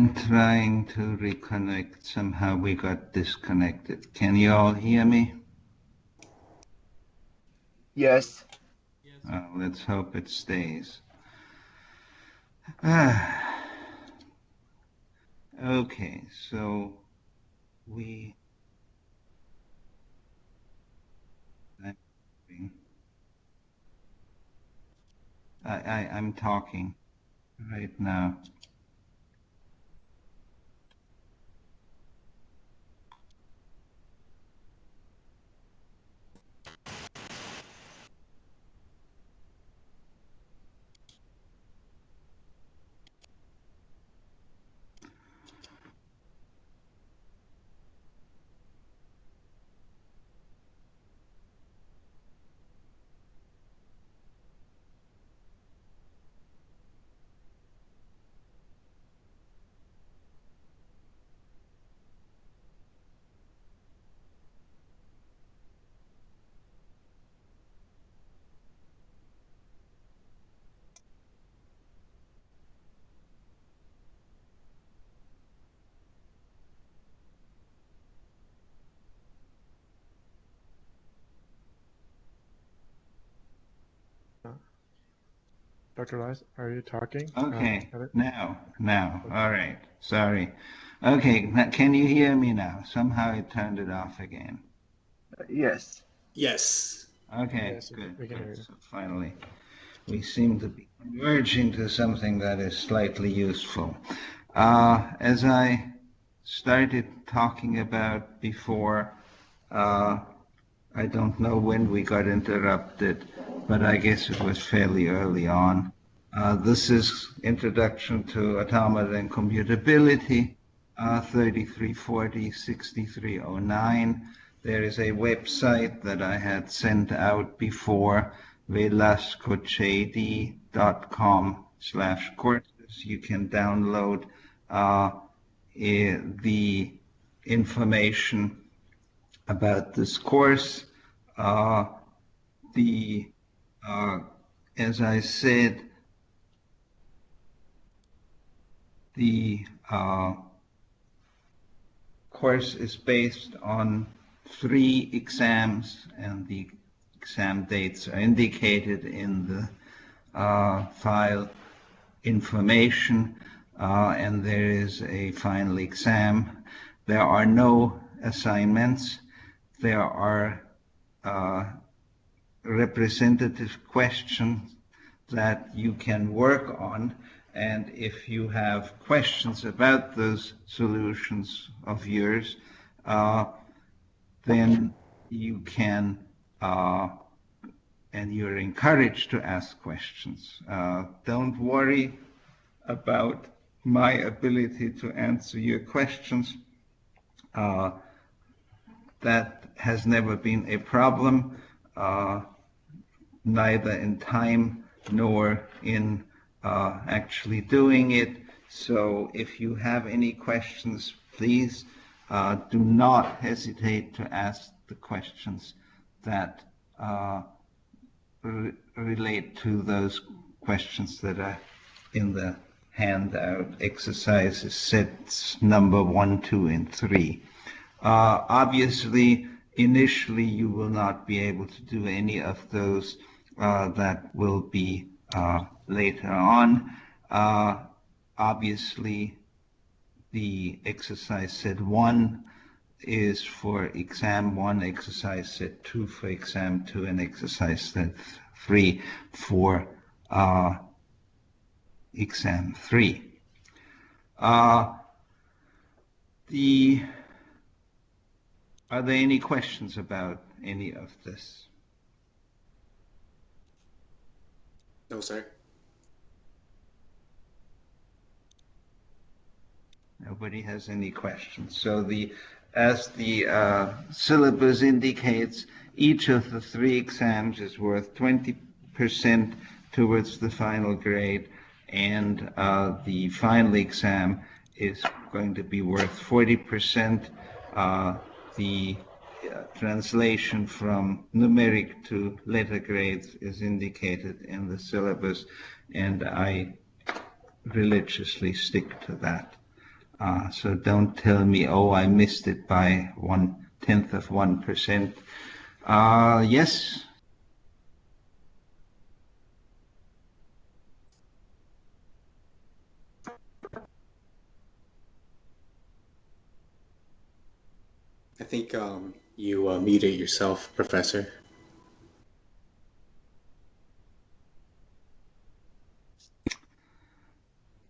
I'm trying to reconnect. Somehow we got disconnected. Can you all hear me? Yes. Let's hope it stays. Okay, so I'm talking right now. Dr. Lies, are you talking? Okay, now, all right, sorry. Okay, now, can you hear me now? Somehow it turned it off again. Yes. Yes. Okay, yes, good. We can hear you. So finally, we seem to be converging to something that is slightly useful. As I started talking about before, I don't know when we got interrupted, but I guess it was fairly early on. This is Introduction to Automata and Computability, 3340 6309. There is a website that I had sent out before, velascochedi.com/courses. You can download the information about this course. As I said, the course is based on 3 exams, and the exam dates are indicated in the file information, and there is a final exam. There are no assignments. There are representative questions that you can work on, and if you have questions about those solutions of yours, then you can and you're encouraged to ask questions. Don't worry about my ability to answer your questions. That has never been a problem, neither in time nor in actually doing it. So if you have any questions, please do not hesitate to ask the questions that relate to those questions that are in the handout exercises sets number 1, 2, and 3. Obviously, initially you will not be able to do any of those. That will be later on. Obviously, the exercise set 1 is for exam 1, exercise set 2 for exam 2, and exercise set 3 for exam 3. Are there any questions about any of this? No, sir. Nobody has any questions. So as the syllabus indicates, each of the 3 exams is worth 20% towards the final grade, and the final exam is going to be worth 40%. The translation from numeric to letter grades is indicated in the syllabus, and I religiously stick to that. So don't tell me, oh, I missed it by 1/10 of 1%. Yes. I think you muted yourself, Professor.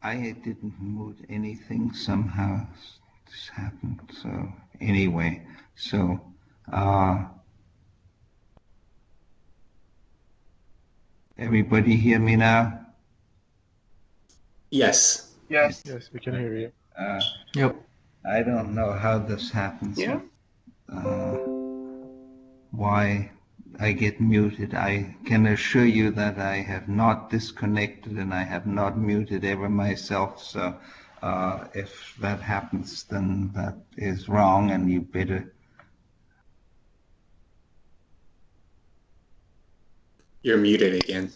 I didn't mute anything. Somehow this happened. So anyway, so everybody hear me now? Yes. Yes. Yes, we can hear you. Yep. I don't know how this happens. Yeah. Why I get muted. I can assure you that I have not disconnected and I have not muted ever myself. So if that happens, then that is wrong, and you better. You're muted again.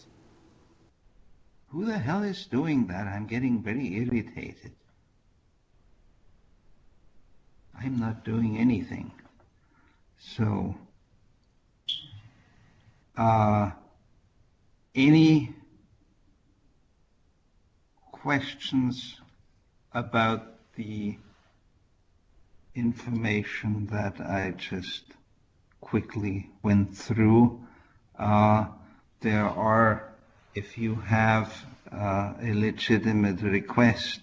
Who the hell is doing that? I'm getting very irritated. I'm not doing anything. So, any questions about the information that I just quickly went through? There are, if you have a legitimate request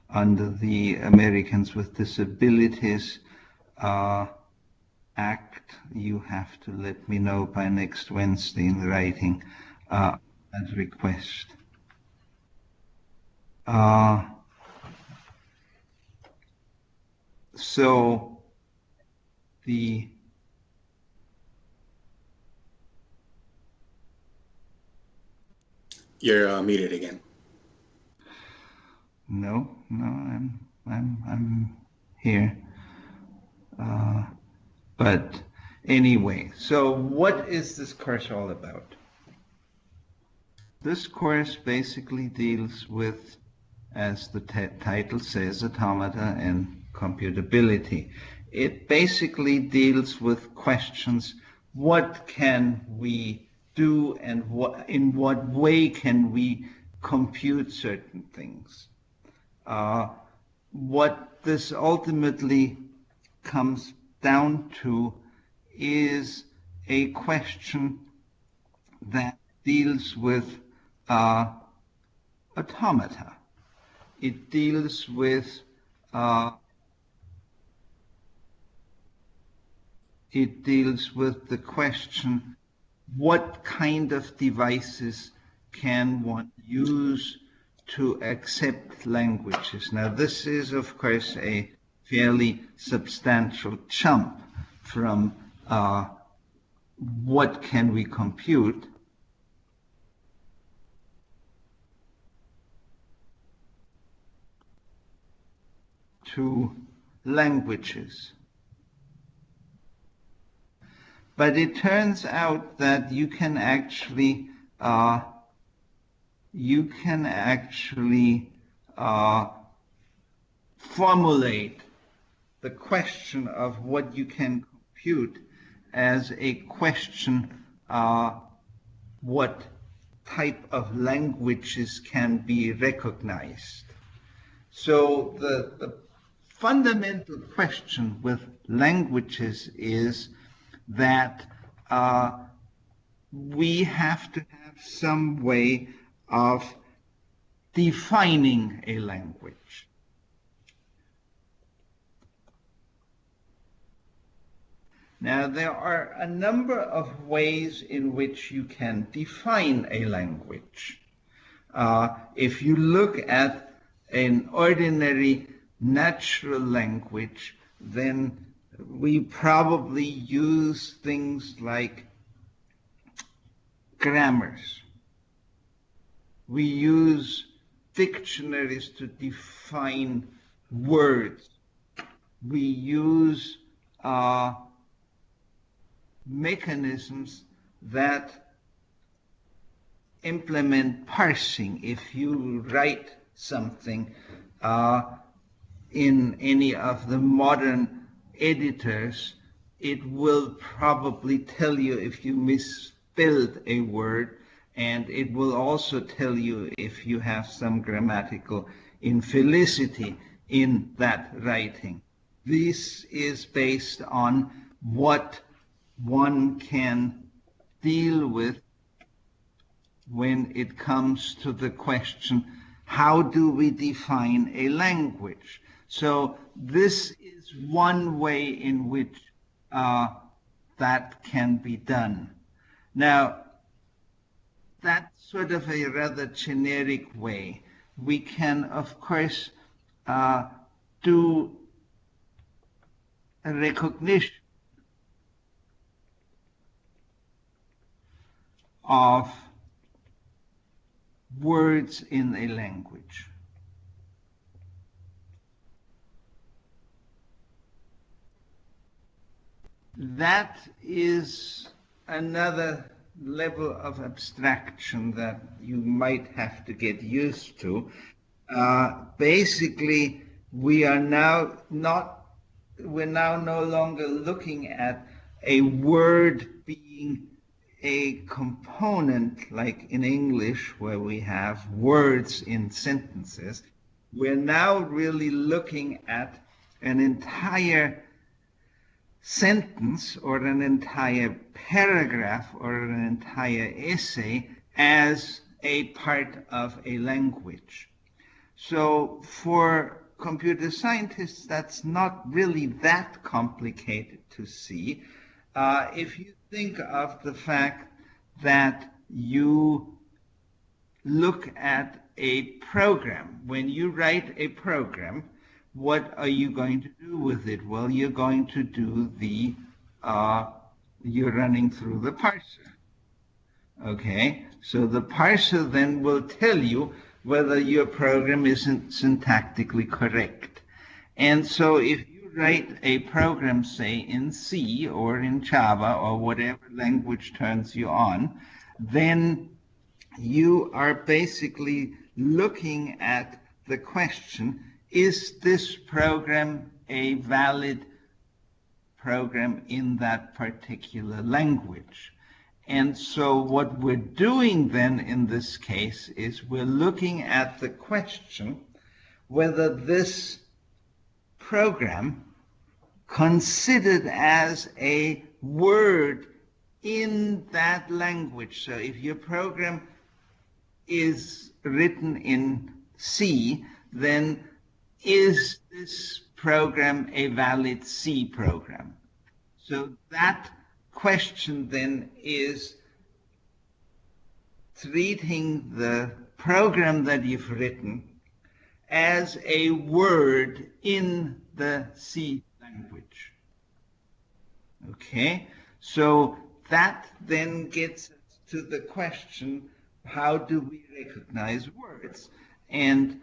under the Americans with Disabilities Act, you have to let me know by next Wednesday in writing that request. So the You're muted again. No, I'm here. But anyway, so what is this course all about? This course basically deals with, as the title says, automata and computability. It basically deals with questions: what can we do, and in what way can we compute certain things? What this ultimately comes down to is a question that deals with automata. It deals with the question: what kind of devices can one use to accept languages? Now, this is, of course, a fairly substantial jump from what can we compute to languages. But it turns out that you can actually formulate the question of what you can compute as a question: what type of languages can be recognized? So the fundamental question with languages is that we have to have some way of defining a language. Now, there are a number of ways in which you can define a language. If you look at an ordinary natural language, then we probably use things like grammars. We use dictionaries to define words. We use mechanisms that implement parsing. If you write something, in any of the modern editors, it will probably tell you if you misspelled a word, and it will also tell you if you have some grammatical infelicity in that writing. This is based on what one can deal with when it comes to the question, how do we define a language? So this is one way in which that can be done. Now, that's sort of a rather generic way. We can, of course, do a recognition of words in a language. That is another level of abstraction that you might have to get used to. Basically, we're now no longer looking at a word being a component like in English where we have words in sentences. We're now really looking at an entire sentence or an entire paragraph or an entire essay as a part of a language. So for computer scientists, that's not really that complicated to see. If you think of the fact that you look at a program, when you write a program, what are you going to do with it? Well, you're going to do you're running through the parser. Okay, so the parser then will tell you whether your program isn't syntactically correct. And so if you write a program, say in C or in Java or whatever language turns you on, then you are basically looking at the question, is this program a valid program in that particular language? And so what we're doing then in this case is we're looking at the question whether this program considered as a word in that language. So if your program is written in C, then is this program a valid C program? So that question then is treating the program that you've written as a word in the C language. Okay, so that then gets to the question, how do we recognize words? And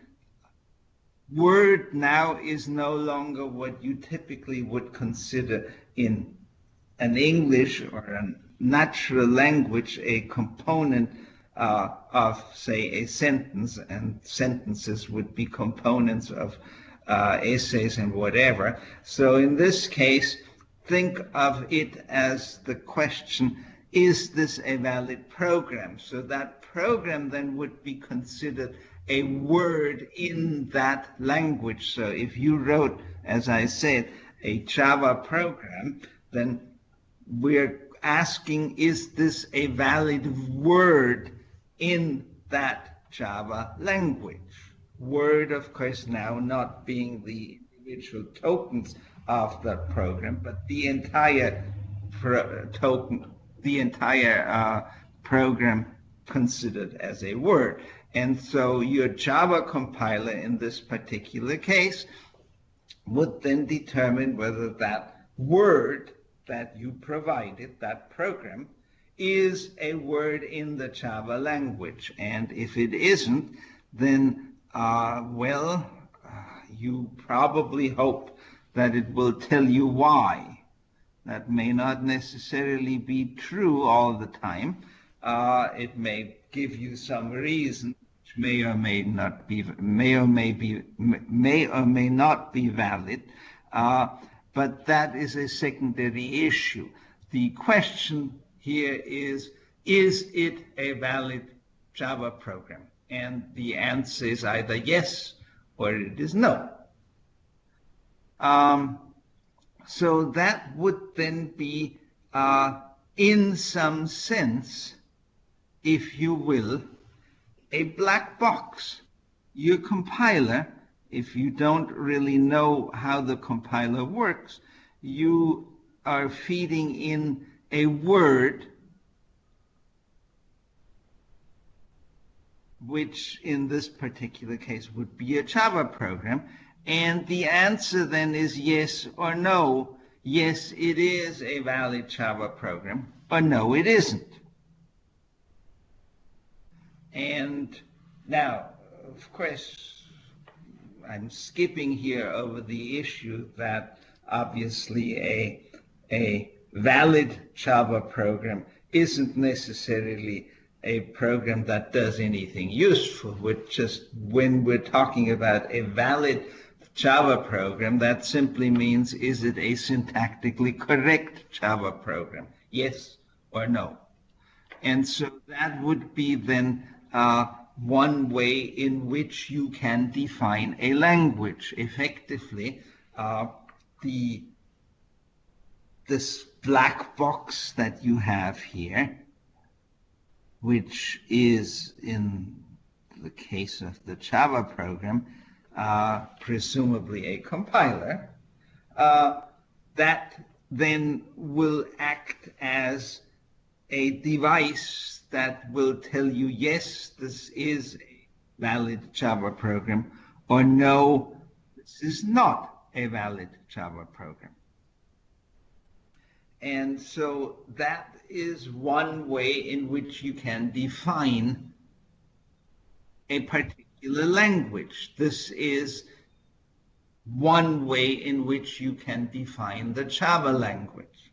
word now is no longer what you typically would consider in an English or a natural language a component of, say, a sentence, and sentences would be components of essays and whatever. So in this case, think of it as the question, is this a valid program? So that program then would be considered a word in that language. So if you wrote, as I said, a Java program, then we're asking, is this a valid word in that Java language? Word, of course, now not being the individual tokens of the program, but the entire program considered as a word. And so your Java compiler in this particular case would then determine whether that word that you provided, that program, is a word in the Java language. And if it isn't, then, you probably hope that it will tell you why. That may not necessarily be true all the time. It may give you some reason, may or may not be valid, but that is a secondary issue. The question here is it a valid Java program? And the answer is either yes or it is no. So that would then be, in some sense, if you will, a black box. Your compiler, if you don't really know how the compiler works, you are feeding in a word which in this particular case would be a Java program, and the answer then is yes or no. Yes, it is a valid Java program, or no, it isn't. And now, of course, I'm skipping here over the issue that obviously a valid Java program isn't necessarily a program that does anything useful. When we're talking about a valid Java program, that simply means, is it a syntactically correct Java program? Yes or no? And so that would be then one way in which you can define a language. Effectively, this black box that you have here, which is, in the case of the Java program, presumably a compiler, that then will act as a device that will tell you, yes, this is a valid Java program, or no, this is not a valid Java program. And so that is one way in which you can define a particular language. This is one way in which you can define the Java language,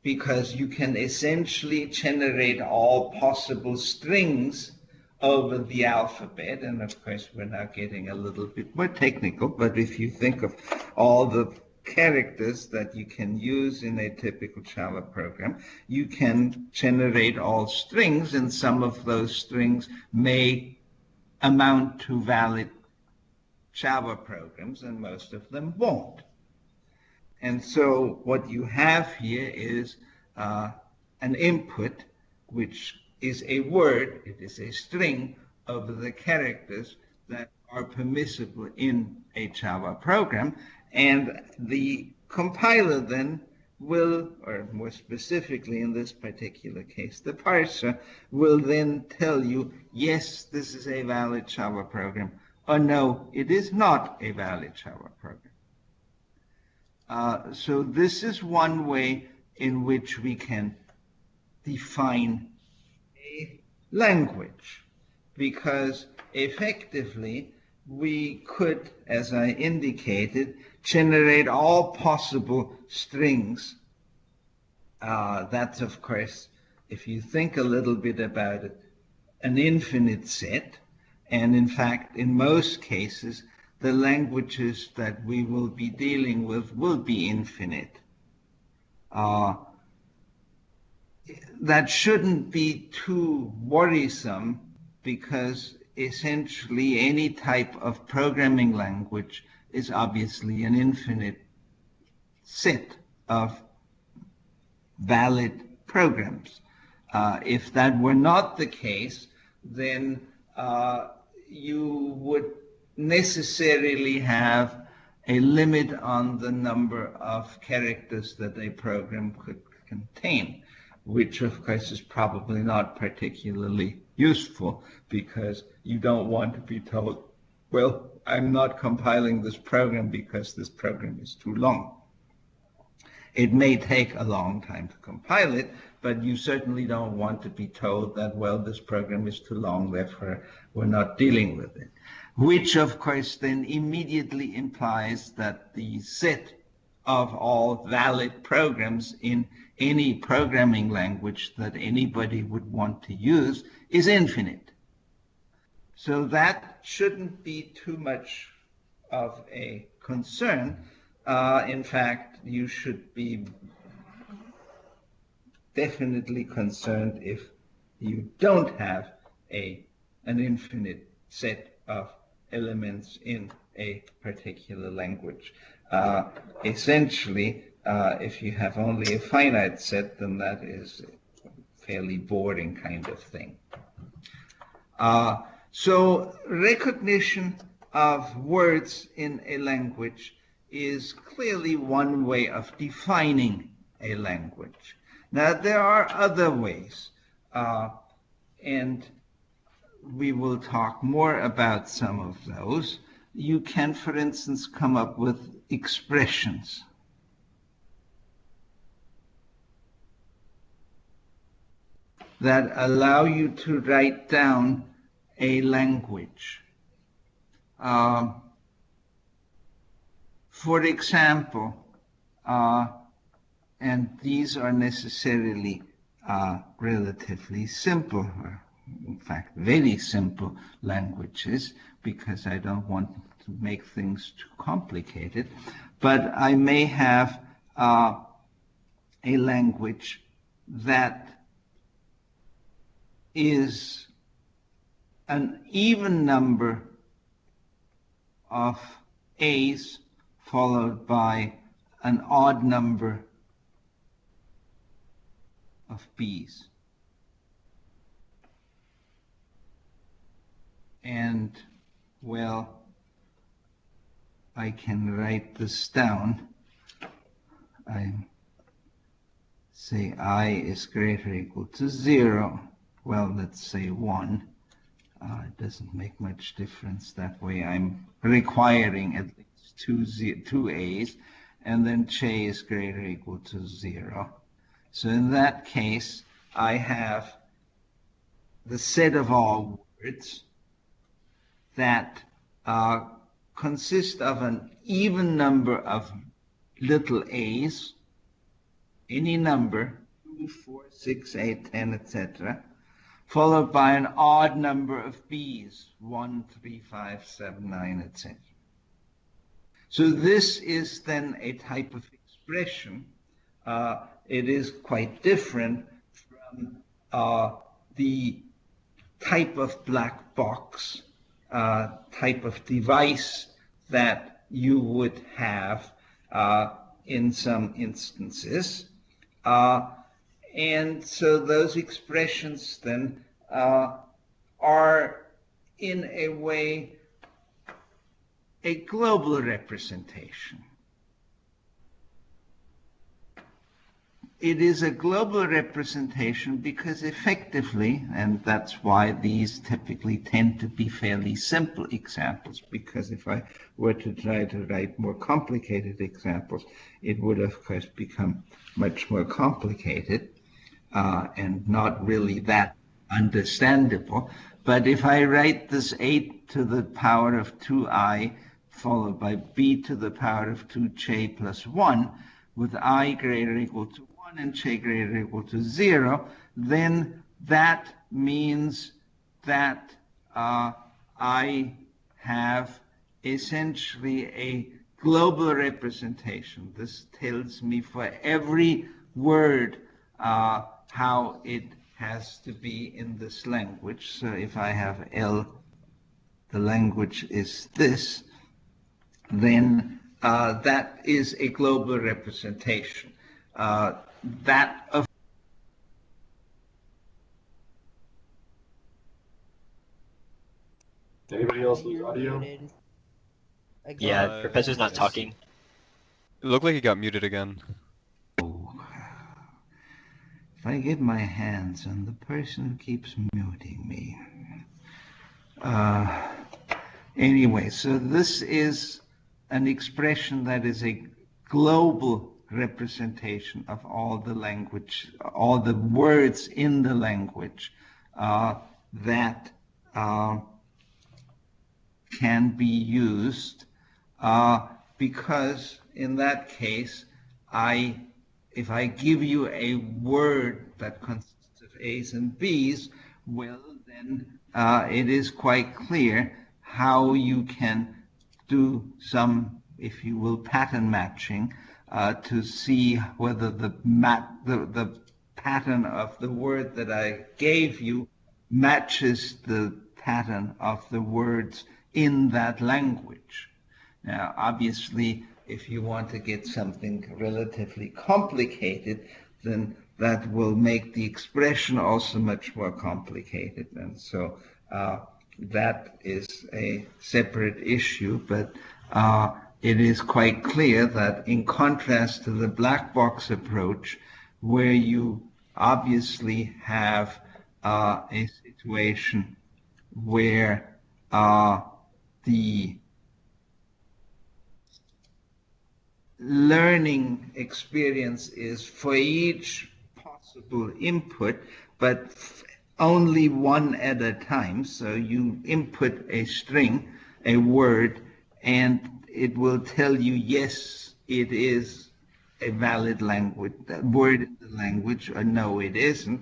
because you can essentially generate all possible strings over the alphabet. And of course, we're now getting a little bit more technical, but if you think of all the characters that you can use in a typical Java program, you can generate all strings, and some of those strings may amount to valid Java programs, and most of them won't. And so what you have here is an input, which is a word, it is a string of the characters that are permissible in a Java program, and the compiler then will, or more specifically in this particular case, the parser will then tell you, yes, this is a valid Java program, or no, it is not a valid Java program. So this is one way in which we can define a language, because effectively we could, as I indicated, generate all possible strings. That's, of course, if you think a little bit about it, an infinite set. And in fact, in most cases, the languages that we will be dealing with will be infinite. That shouldn't be too worrisome, because essentially any type of programming language is obviously an infinite set of valid programs. If that were not the case, then you would necessarily have a limit on the number of characters that a program could contain, which of course is probably not particularly useful, because you don't want to be told, well, I'm not compiling this program because this program is too long. It may take a long time to compile it, but you certainly don't want to be told that, well, this program is too long, therefore we're not dealing with it. Which, of course, then immediately implies that the set of all valid programs in any programming language that anybody would want to use is infinite. So that shouldn't be too much of a concern. In fact, you should be definitely concerned if you don't have an infinite set of elements in a particular language. Essentially, if you have only a finite set, then that is a fairly boring kind of thing. So recognition of words in a language is clearly one way of defining a language. Now, there are other ways, and we will talk more about some of those. You can, for instance, come up with expressions. That allow you to write down a language. For example, and these are necessarily relatively simple, or in fact, very simple languages, because I don't want to make things too complicated. But I may have a language that is an even number of A's followed by an odd number of B's. And, well, I can write this down. I say I is greater or equal to 0. Well, let's say 1. It doesn't make much difference. That way I'm requiring at least two A's, and then J is greater or equal to 0. So in that case, I have the set of all words that consist of an even number of little a's, any number, 2, 4, 6, 8, 10, etc., followed by an odd number of b's, 1, 3, 5, 7, 9, etc. So this is then a type of expression. It is quite different from the type of black box, type of device that you would have in some instances. And so those expressions then are in a way a global representation. It is a global representation because effectively, and that's why these typically tend to be fairly simple examples, because if I were to try to write more complicated examples, it would of course become much more complicated and not really that understandable. But if I write this 8 to the power of 2i followed by b to the power of 2j plus 1, with I greater or equal to 1 and j greater or equal to 0, then that means that I have essentially a global representation. This tells me for every word how it has to be in this language. So if I have L, the language is this, then that is a global representation. That of Anybody else with audio? Yeah, Professor's not talking. It looked like he got muted again. if I get my hands on the person who keeps muting me. Anyway, so this is an expression that is a global representation of all the language, all the words in the language that can be used because in that case, if I give you a word that consists of A's and B's, well, then it is quite clear how you can do some, if you will, pattern matching to see whether the pattern of the word that I gave you matches the pattern of the words in that language. Now, obviously, if you want to get something relatively complicated, then that will make the expression also much more complicated. And so that is a separate issue, but it is quite clear that in contrast to the black box approach, where you obviously have a situation where the learning experience is for each possible input, but only one at a time. So you input a string, a word, and it will tell you, yes, it is a valid language, that word in the language, or no, it isn't.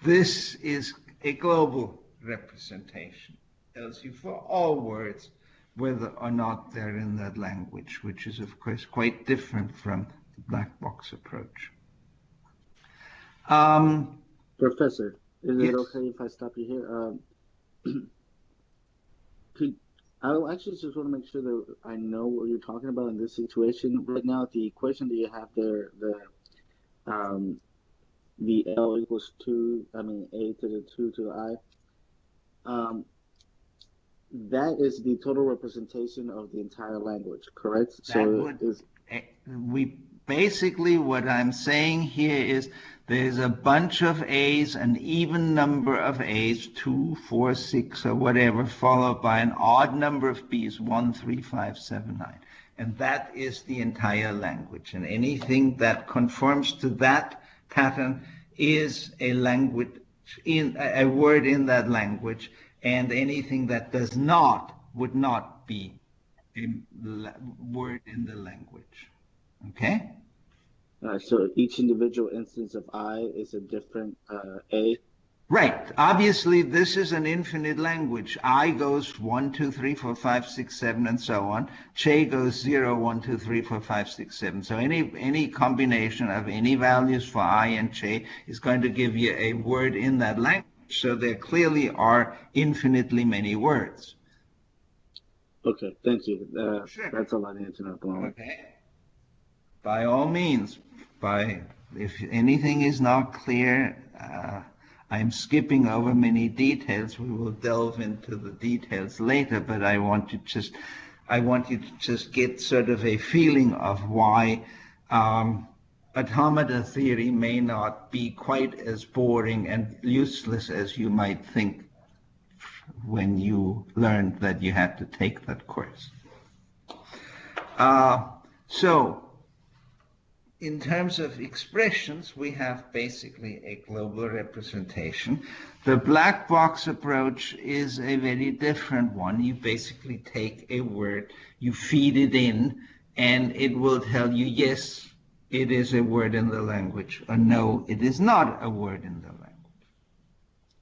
This is a global representation. It tells you for all words whether or not they're in that language, which is, of course, quite different from the black box approach. Professor, is yes. it okay if I stop you here? I actually just want to make sure that I know what you're talking about in this situation. Right now, the equation that you have there, the L equals 2, I mean, A to the 2 to the I, that is the total representation of the entire language, correct? We basically, what I'm saying here is there's a bunch of A's, an even number of A's, 2, 4, 6, or whatever, followed by an odd number of B's, 1, 3, 5, 7, 9. And that is the entire language. And anything that conforms to that pattern is a language, a word in that language, and anything that does not would not be a word in the language. Okay? So each individual instance of I is a different A? Right. Obviously, this is an infinite language. I goes 1, 2, 3, 4, 5, 6, 7, and so on. Che goes 0, 1, 2, 3, 4, 5, 6, 7. So any combination of any values for I and Che is going to give you a word in that language. So there clearly are infinitely many words. Okay, thank you. Sure. That's all I need to know at the moment. Okay. By all means, if anything is not clear, I'm skipping over many details. We will delve into the details later, but I want you to just get sort of a feeling of why automata theory may not be quite as boring and useless as you might think when you learned that you had to take that course. So, in terms of expressions, we have basically a global representation. The black box approach is a very different one. You basically take a word, you feed it in, and it will tell you, yes, it is a word in the language, or no, it is not a word in the language.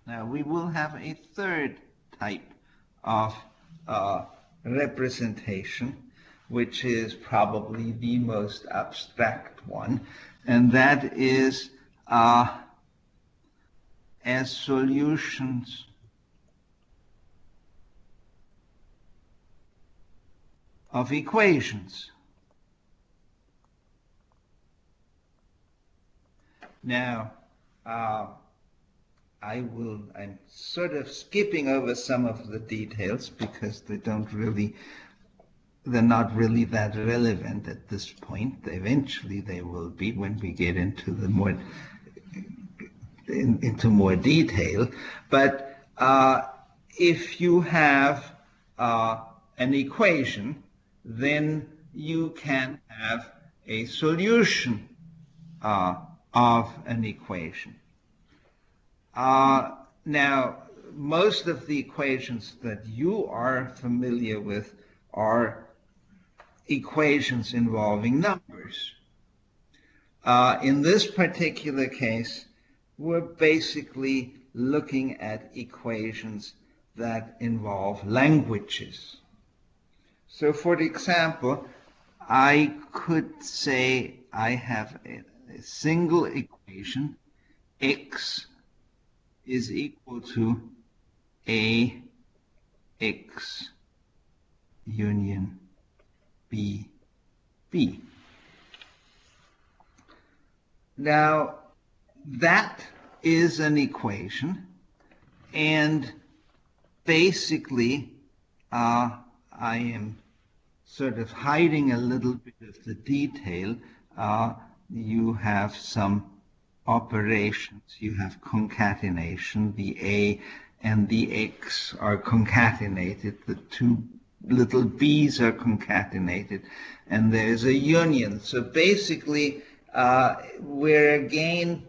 Now, we will have a third type of representation, which is probably the most abstract one, and that is as solutions of equations. Now, I'm sort of skipping over some of the details because they're not really that relevant at this point. Eventually they will be when we get into the into more detail. But if you have an equation, then you can have a solution of an equation. Now, most of the equations that you are familiar with are equations involving numbers. In this particular case, we're basically looking at equations that involve languages. So for example, I could say I have a single equation, x is equal to ax union b. Now, that is an equation, and basically, I am sort of hiding a little bit of the detail. You have some operations. You have concatenation. The a and the x are concatenated. The two little b's are concatenated, and there's a union. So basically, we're again,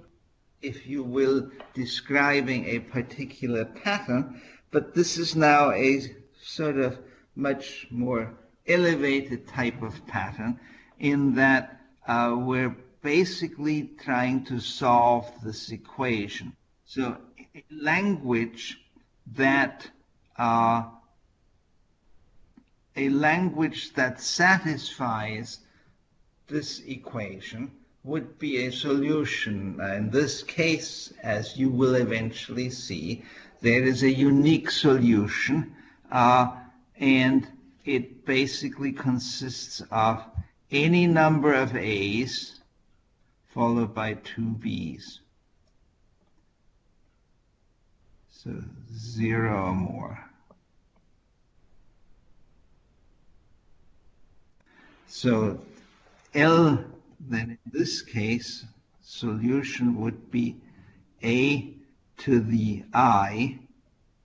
if you will, describing a particular pattern, but this is now a sort of much more elevated type of pattern in that we're basically trying to solve this equation. So a language that satisfies this equation would be a solution. In this case, as you will eventually see, there is a unique solution, and it basically consists of any number of a's followed by two b's. So 0 or more. So L, then in this case, solution would be a to the I,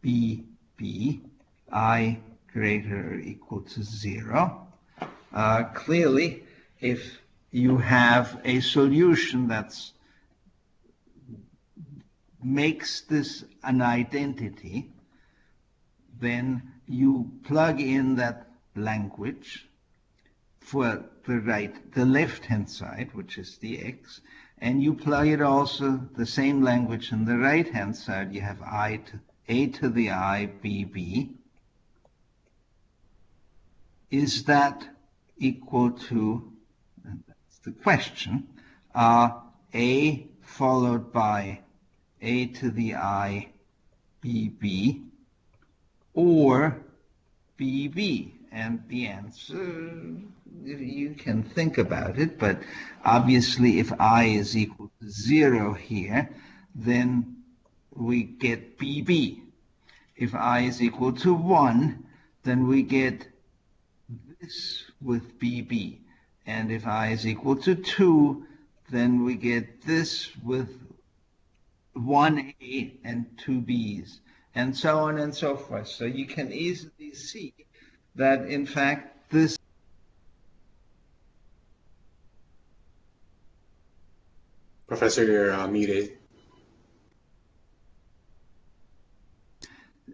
b, b, I greater or equal to 0. Clearly, if you have a solution that makes this an identity, then you plug in that language for the left-hand side, which is the x, and you plug it also the same language on the right-hand side. You have a to the I, b, b. Is that equal to, and that's the question, a followed by a to the I, b, b, or b, b? And the answer, you can think about it, but obviously if I is equal to 0 here, then we get BB. If I is equal to 1, then we get this with BB. And if I is equal to 2, then we get this with 1A and 2 B's, and so on and so forth. So you can easily see that, in fact, this Professor, you're muted.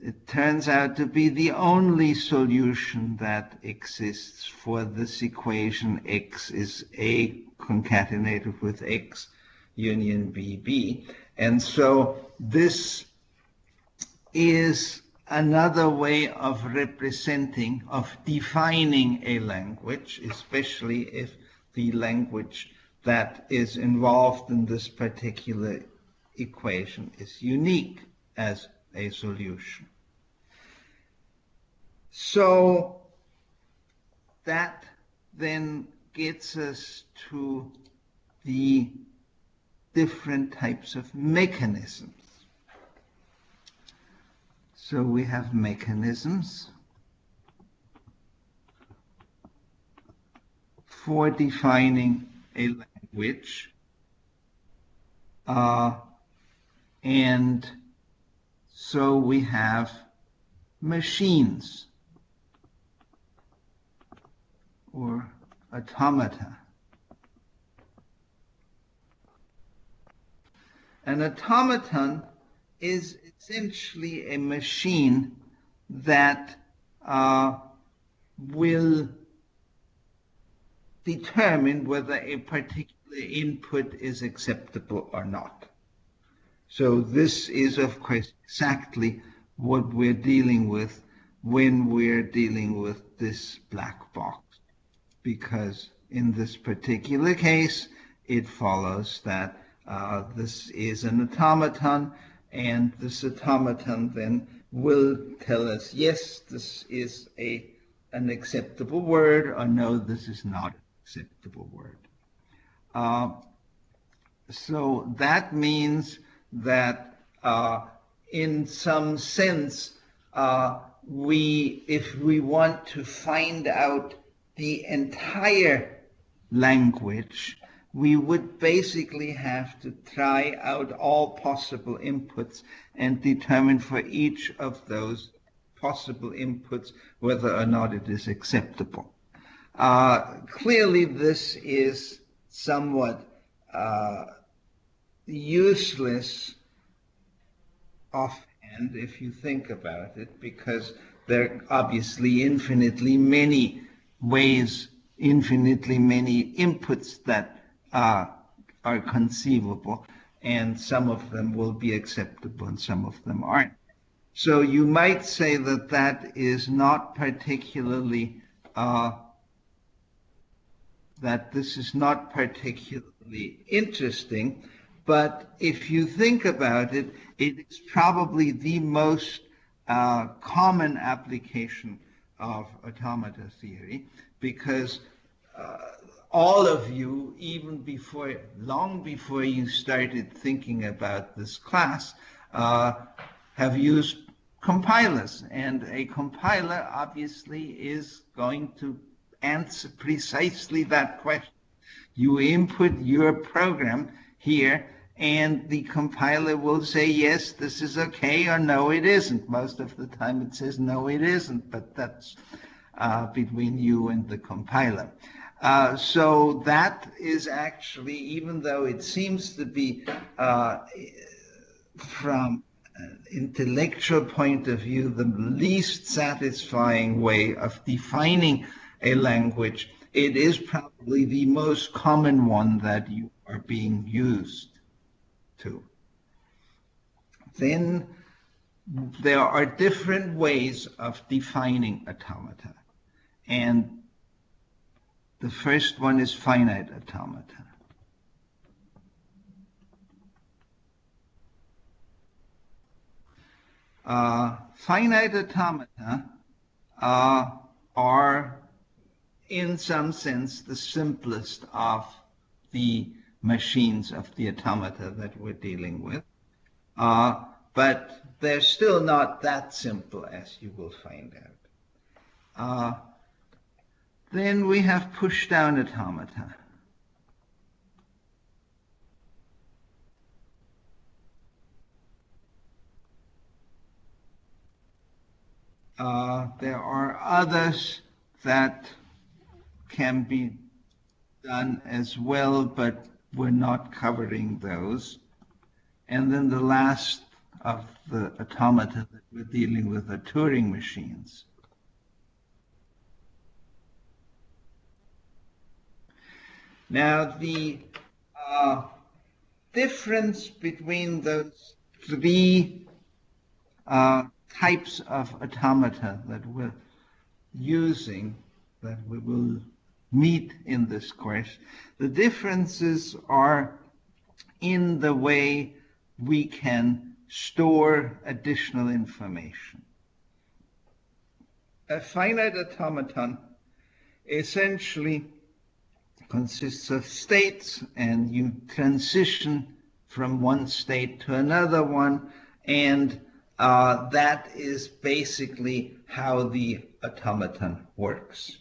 it turns out to be the only solution that exists for this equation. X is A concatenated with X union BB. And so this is another way of representing, of defining a language, especially if the language that is involved in this particular equation is unique as a solution. So that then gets us to the different types of mechanisms. So we have mechanisms for defining a language, and so we have machines or automata. An automaton is essentially a machine that will determine whether a particular input is acceptable or not. So this is, of course, exactly what we're dealing with when we're dealing with this black box. Because in this particular case, it follows that this is an automaton, and this automaton then will tell us, yes, this is an acceptable word, or no, this is not an acceptable word. So that means that in some sense, if we want to find out the entire language, we would basically have to try out all possible inputs and determine for each of those possible inputs whether or not it is acceptable. Clearly, this is somewhat useless offhand if you think about it, because there are obviously infinitely many ways, infinitely many inputs that are conceivable, and some of them will be acceptable and some of them aren't. So you might say that that is not particularly, that this is not particularly interesting, but if you think about it, it is probably the most common application of automata theory, because all of you, even long before you started thinking about this class, have used compilers, and a compiler obviously is going to answer precisely that question. You input your program here, and the compiler will say, yes, this is okay, or no, it isn't. Most of the time it says, no, it isn't, but that's between you and the compiler. So that is actually, even though it seems to be from an intellectual point of view, the least satisfying way of defining a language, it is probably the most common one that you are being used to. Then there are different ways of defining automata. And the first one is finite automata. Finite automata are, in some sense, the simplest of the machines, of the automata that we're dealing with. But they're still not that simple, as you will find out. Then we have push-down automata. There are others that can be done as well, but we're not covering those. And then the last of the automata that we're dealing with are Turing machines. Now, the difference between those three types of automata that we're using, that we will meet in this course, the differences are in the way we can store additional information. A finite automaton essentially consists of states, and you transition from one state to another one, and that is basically how the automaton works.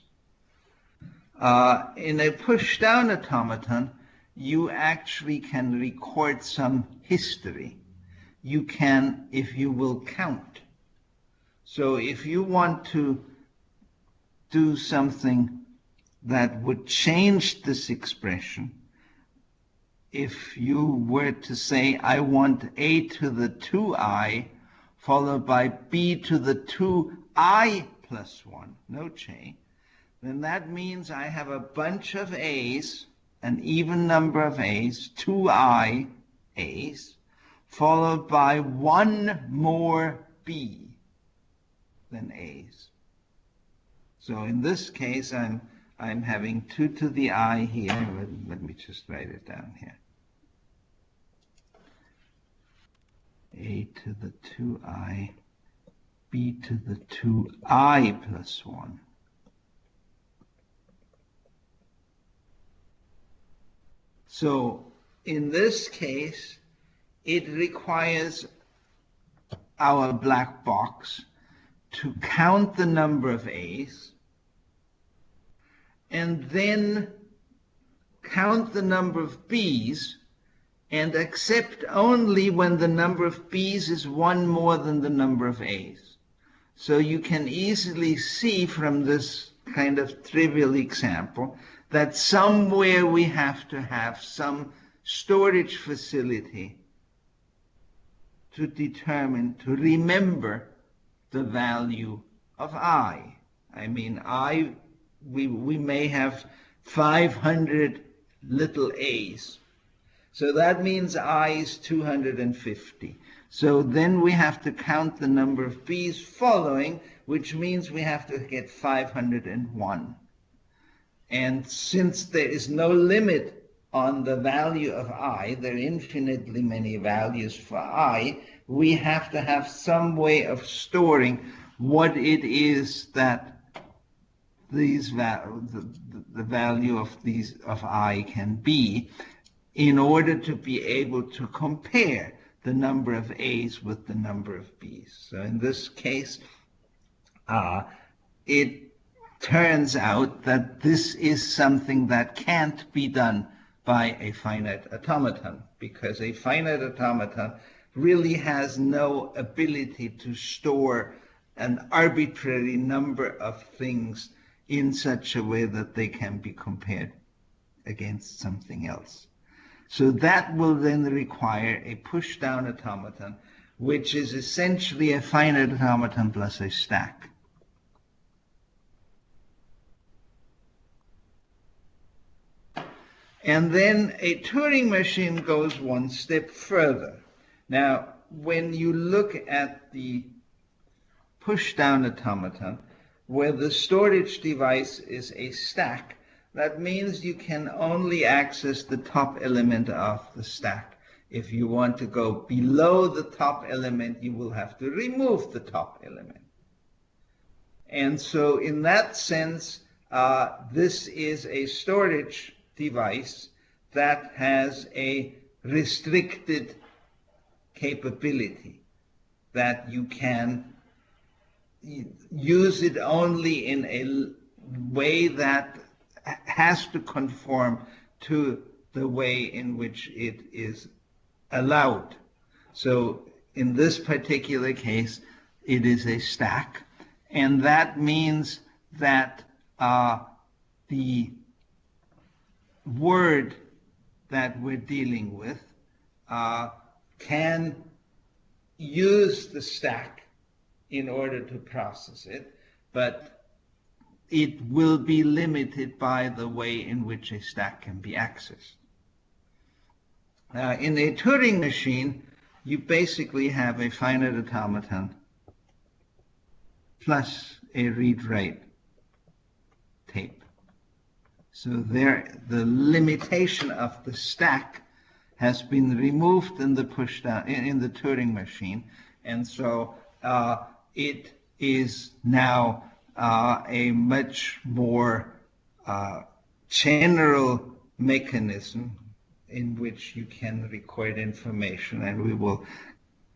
In a push-down automaton, you actually can record some history. You can, if you will, count. So if you want to do something that would change this expression, if you were to say, I want a to the 2I followed by b to the 2I plus 1, no j, then that means I have a bunch of a's, an even number of a's, 2I a's, followed by one more B than A's. So in this case, I'm having 2 to the I here. Let me just write it down here. A to the 2I, B to the 2I plus 1. So in this case, it requires our black box to count the number of A's and then count the number of B's and accept only when the number of B's is 1 more than the number of A's. So you can easily see from this kind of trivial example that somewhere we have to have some storage facility to determine, to remember the value of I. I mean, we may have 500 little A's. So that means I is 250. So then we have to count the number of B's following, which means we have to get 501. And since there is no limit on the value of I, there are infinitely many values for I, we have to have some way of storing what it is that these the value of I can be, in order to be able to compare the number of A's with the number of B's. So in this case, it turns out that this is something that can't be done by a finite automaton, because a finite automaton really has no ability to store an arbitrary number of things in such a way that they can be compared against something else. So that will then require a push-down automaton, which is essentially a finite automaton plus a stack. And then a Turing machine goes one step further. Now, when you look at the push-down automaton, where the storage device is a stack, that means you can only access the top element of the stack. If you want to go below the top element, you will have to remove the top element. And so in that sense, this is a storage device that has a restricted capability, that you can use it only in a way that has to conform to the way in which it is allowed. So in this particular case, it is a stack, and that means that the word that we're dealing with can use the stack in order to process it, but it will be limited by the way in which a stack can be accessed. In a Turing machine, you basically have a finite automaton plus a read-write tape. So there, the limitation of the stack has been removed in the push-down in the Turing machine, and so it is now a much more general mechanism in which you can record information, and we will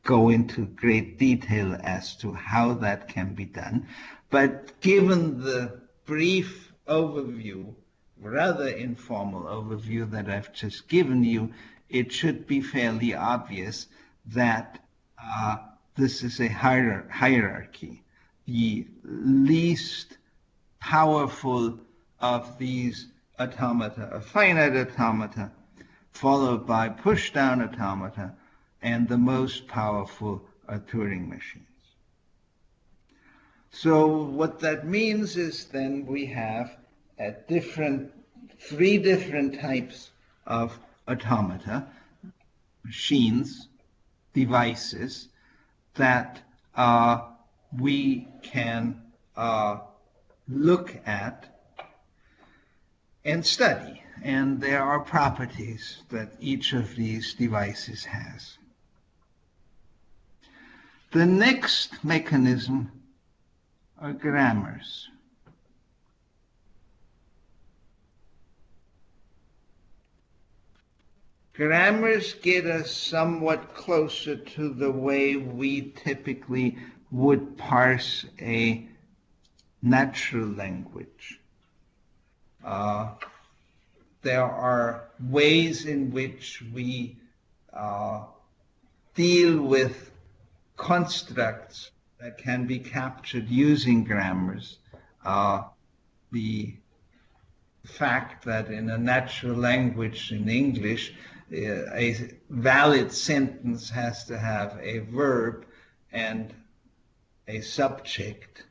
go into great detail as to how that can be done. But given the brief overview, rather informal overview that I've just given you, it should be fairly obvious that this is a hierarchy. The least powerful of these automata, a finite automata, followed by push-down automata, and the most powerful are Turing machines. So what that means is then we have three different types of automata, machines, devices, that we can look at and study. And there are properties that each of these devices has. The next mechanism are grammars. Grammars get us somewhat closer to the way we typically would parse a natural language. There are ways in which we deal with constructs that can be captured using grammars. The fact that in a natural language, in English, a valid sentence has to have a verb and a subject.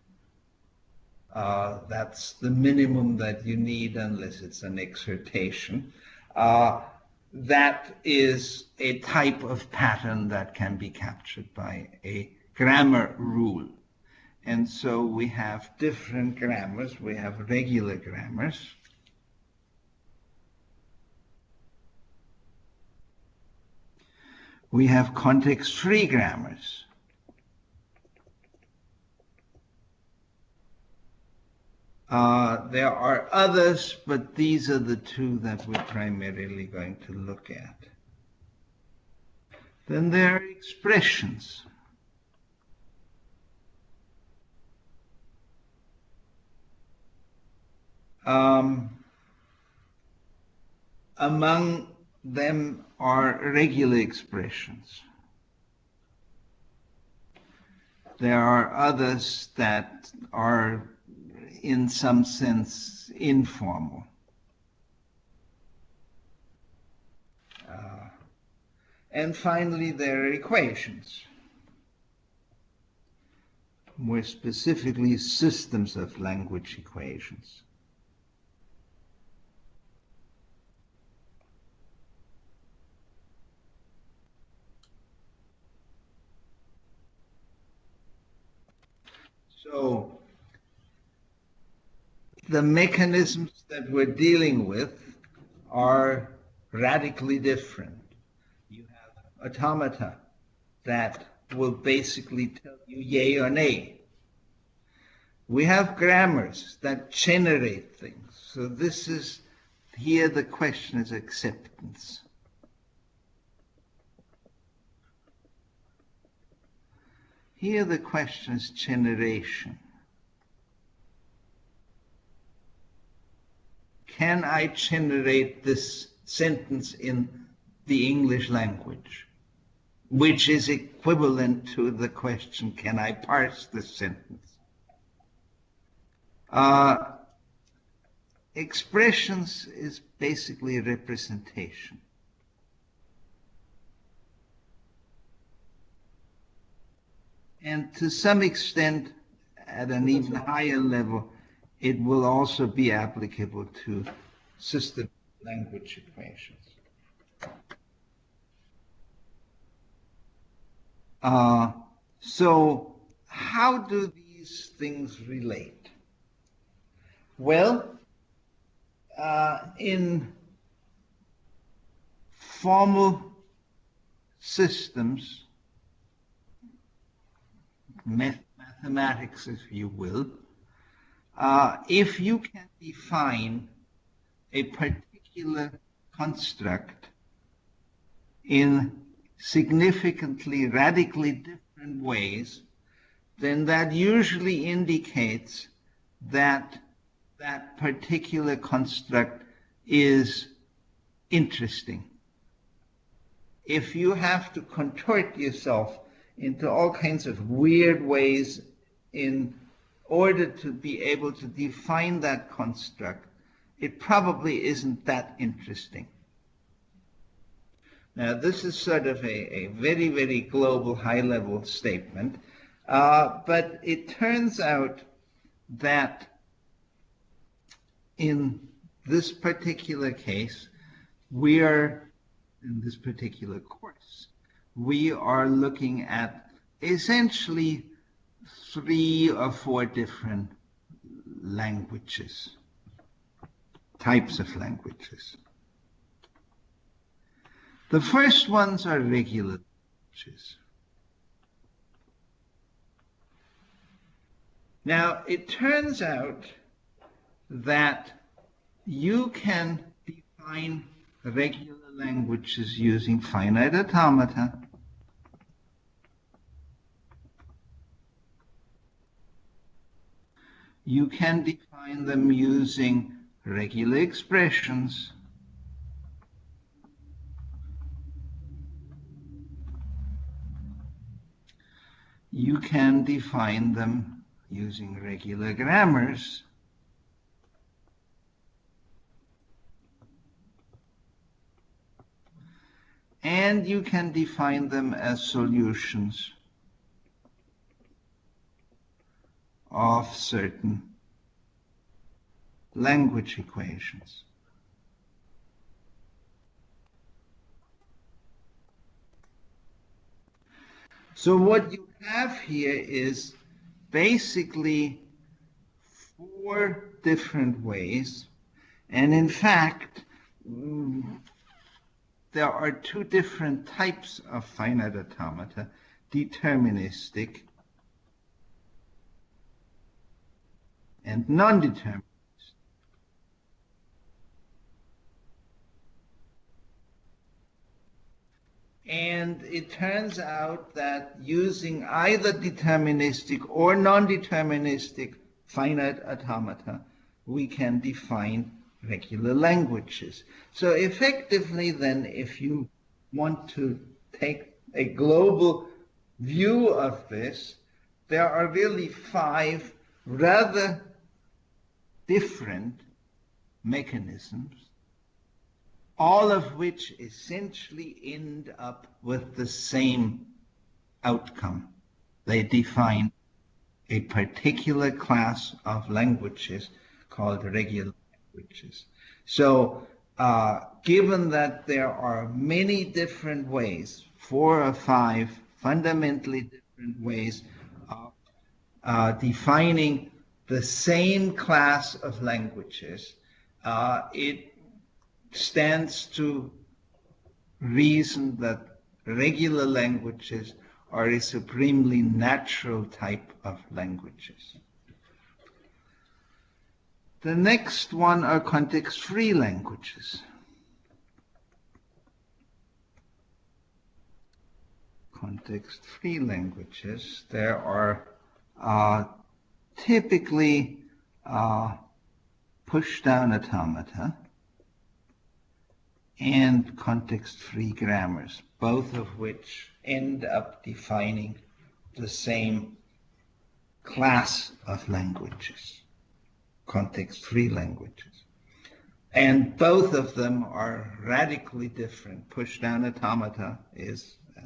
That's the minimum that you need unless it's an exhortation. That is a type of pattern that can be captured by a grammar rule. And so we have different grammars. We have regular grammars. We have context-free grammars. There are others, but these are the two that we're primarily going to look at. Then there are expressions. Among them are regular expressions. There are others that are in some sense informal. And finally, there are equations, more specifically systems of language equations. So the mechanisms that we're dealing with are radically different. You have automata that will basically tell you yay or nay. We have grammars that generate things. So this is, here the question is acceptance. Here the question is generation. Can I generate this sentence in the English language? Which is equivalent to the question, can I parse this sentence? Expressions is basically representation. And to some extent, at an even higher level, it will also be applicable to system language equations. So how do these things relate? Well, in formal systems, mathematics, if you will, if you can define a particular construct in significantly, radically different ways, then that usually indicates that that particular construct is interesting. If you have to contort yourself into all kinds of weird ways in order to be able to define that construct, it probably isn't that interesting. Now, this is sort of a very, very global, high-level statement, but it turns out that in this particular case, in this particular course, we are looking at essentially 3 or 4 different languages, types of languages. The first ones are regular languages. Now, it turns out that you can define regular languages using finite automata. You can define them using regular expressions. You can define them using regular grammars. And you can define them as solutions of certain language equations. So what you have here is basically 4 different ways, and in fact, there are 2 different types of finite automata, deterministic and non-deterministic. And it turns out that using either deterministic or non-deterministic finite automata, we can define regular languages. So effectively then, if you want to take a global view of this, there are really 5 rather different mechanisms, all of which essentially end up with the same outcome. They define a particular class of languages called regular languages. So given that there are many different ways, 4 or 5 fundamentally different ways of defining the same class of languages, it stands to reason that regular languages are a supremely natural type of languages. The next one are context-free languages. Context-free languages, there are typically push-down automata and context-free grammars, both of which end up defining the same class of languages, context-free languages. And both of them are radically different. Push-down automata is a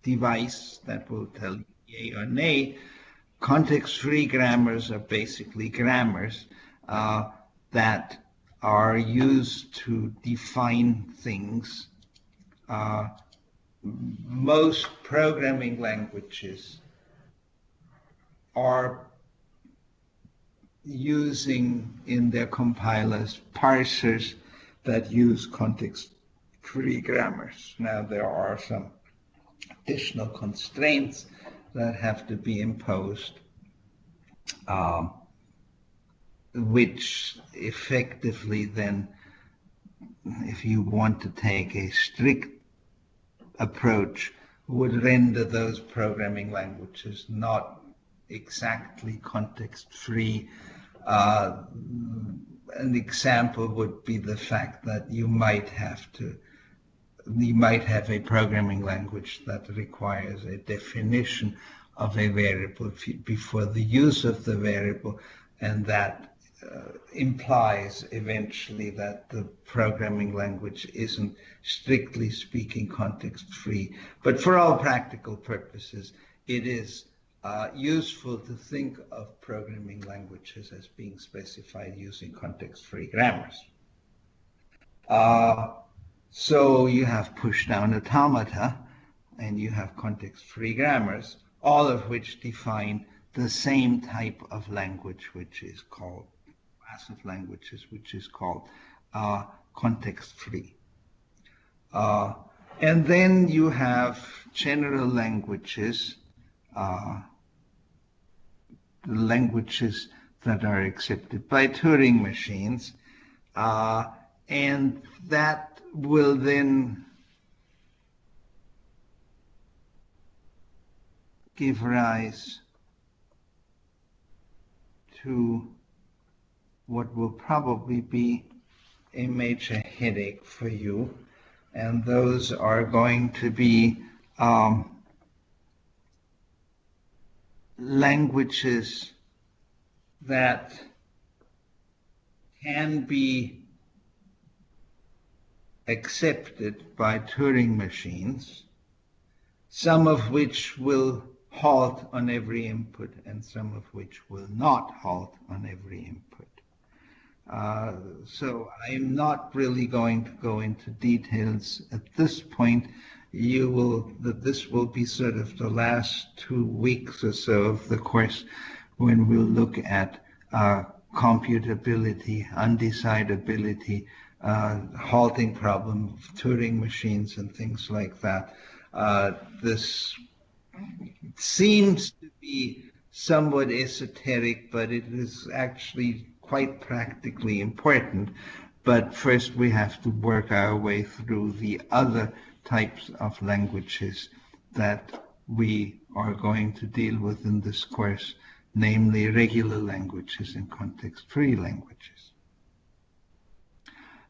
device that will tell you yay or nay. Context-free grammars are basically grammars that are used to define things. Most programming languages are using in their compilers parsers that use context-free grammars. Now there are some additional constraints that have to be imposed, which effectively then, if you want to take a strict approach, would render those programming languages not exactly context-free. An example would be the fact that you might have a programming language that requires a definition of a variable before the use of the variable, and that implies eventually that the programming language isn't strictly speaking context-free. But for all practical purposes, it is useful to think of programming languages as being specified using context-free grammars. So you have push-down automata and you have context-free grammars. all of which define the same type of language, which is called class of languages, which is called context-free. And then you have general languages, languages that are accepted by Turing machines, and that will then give rise to what will probably be a major headache for you, and those are going to be languages that can be accepted by Turing machines, some of which will halt on every input and some of which will not halt on every input. So I'm not really going to go into details at this point. This will be sort of the last 2 weeks or so of the course when we'll look at computability, undecidability, halting problem of Turing machines and things like that. This seems to be somewhat esoteric, but it is actually quite practically important. But first we have to work our way through the other types of languages that we are going to deal with in this course, namely regular languages and context-free languages.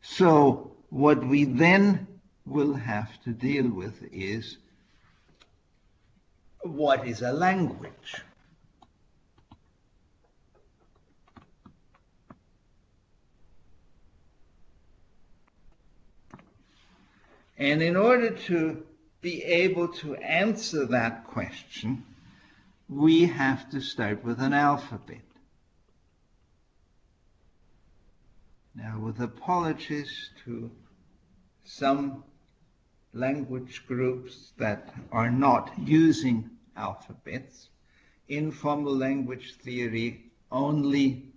So what we then will have to deal with is, what is a language? And in order to be able to answer that question, we have to start with an alphabet. Now, with apologies to some language groups that are not using alphabets, in formal language theory, only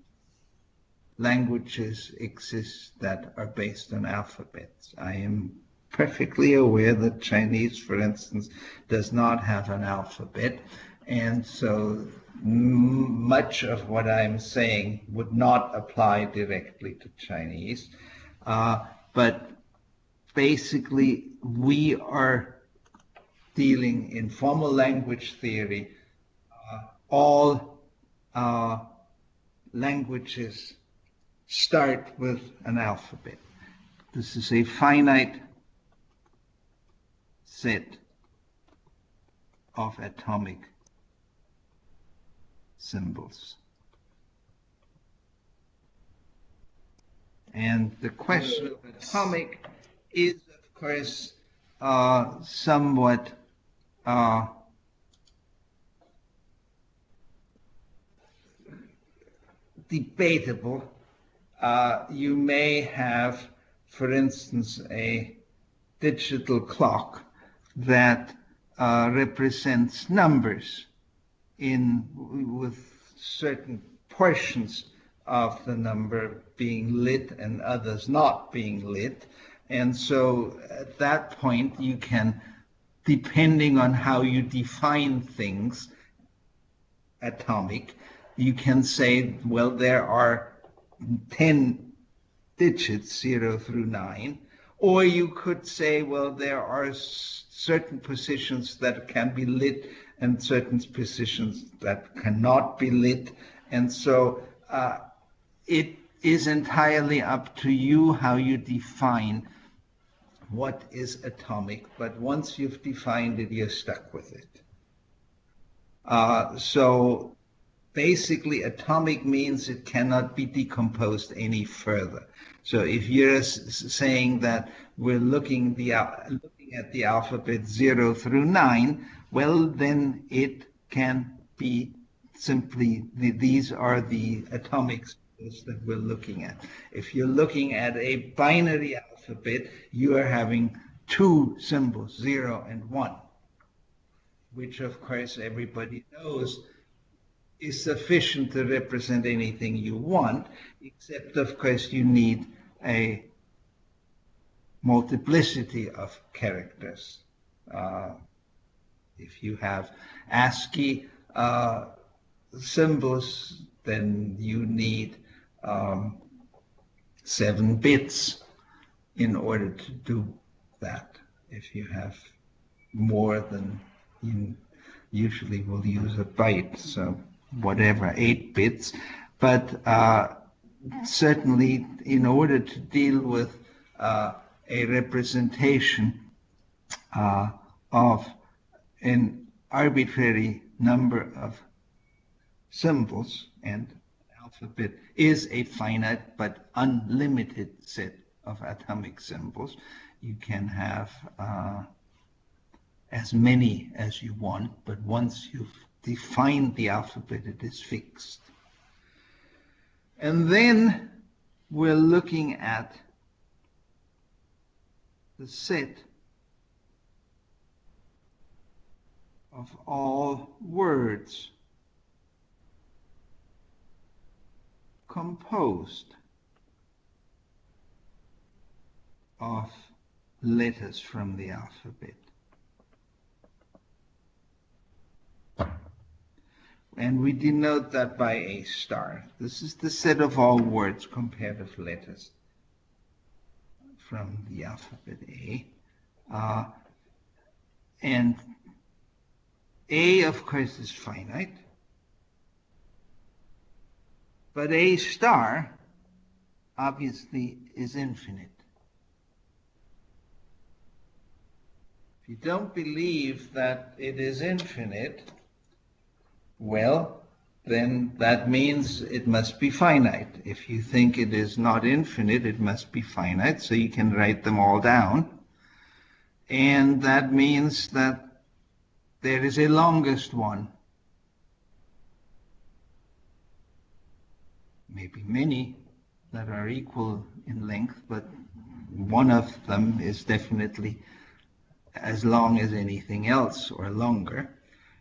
languages exist that are based on alphabets. I am perfectly aware that Chinese, for instance, does not have an alphabet, and so much of what I'm saying would not apply directly to Chinese. But basically, we are dealing in formal language theory. All languages start with an alphabet. This is a finite set of atomic symbols. And the question of atomic is, of course, somewhat debatable. You may have, for instance, a digital clock that represents numbers with certain portions of the number being lit and others not being lit. And so at that point you can, depending on how you define things, atomic, you can say, well, there are 10 digits, 0 through 9, or you could say, well, there are certain positions that can be lit and certain positions that cannot be lit. And so it is entirely up to you how you define what is atomic, but once you've defined it, you're stuck with it. So basically, atomic means it cannot be decomposed any further. So if you're saying that we're looking at the alphabet 0 through 9, well, then it can be simply, these are the atomic symbols that we're looking at. If you're looking at a binary alphabet, you are having 2 symbols, 0 and 1. which of course everybody knows is sufficient to represent anything you want, except of course you need a multiplicity of characters. If you have ASCII symbols, then you need 7 bits in order to do that. If you have more than, you usually will use a byte, so whatever, 8 bits. But certainly in order to deal with a representation of an arbitrary number of symbols, and alphabet is a finite but unlimited set of atomic symbols. You can have as many as you want, but once you've defined the alphabet, it is fixed. And then we're looking at the set of all words composed of letters from the alphabet. And we denote that by a star. This is the set of all words compared with letters from the alphabet A. And A, of course, is finite. But A star obviously is infinite. If you don't believe that it is infinite, well, then that means it must be finite. If you think it is not infinite, it must be finite, so you can write them all down. And that means that there is a longest one. Maybe many that are equal in length, but one of them is definitely as long as anything else or longer.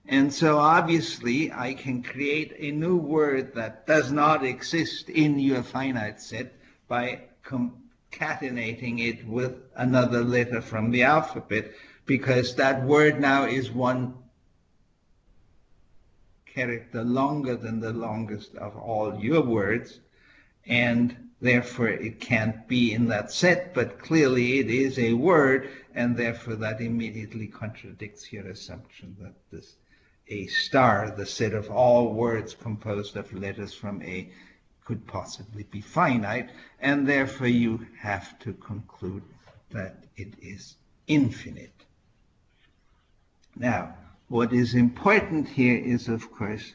And so obviously I can create a new word that does not exist in your finite set by concatenating it with another letter from the alphabet, because that word now is one character longer than the longest of all your words, and therefore it can't be in that set, but clearly it is a word, and therefore that immediately contradicts your assumption that this A star, the set of all words composed of letters from A, could possibly be finite, and therefore you have to conclude that it is infinite. Now, what is important here is, of course,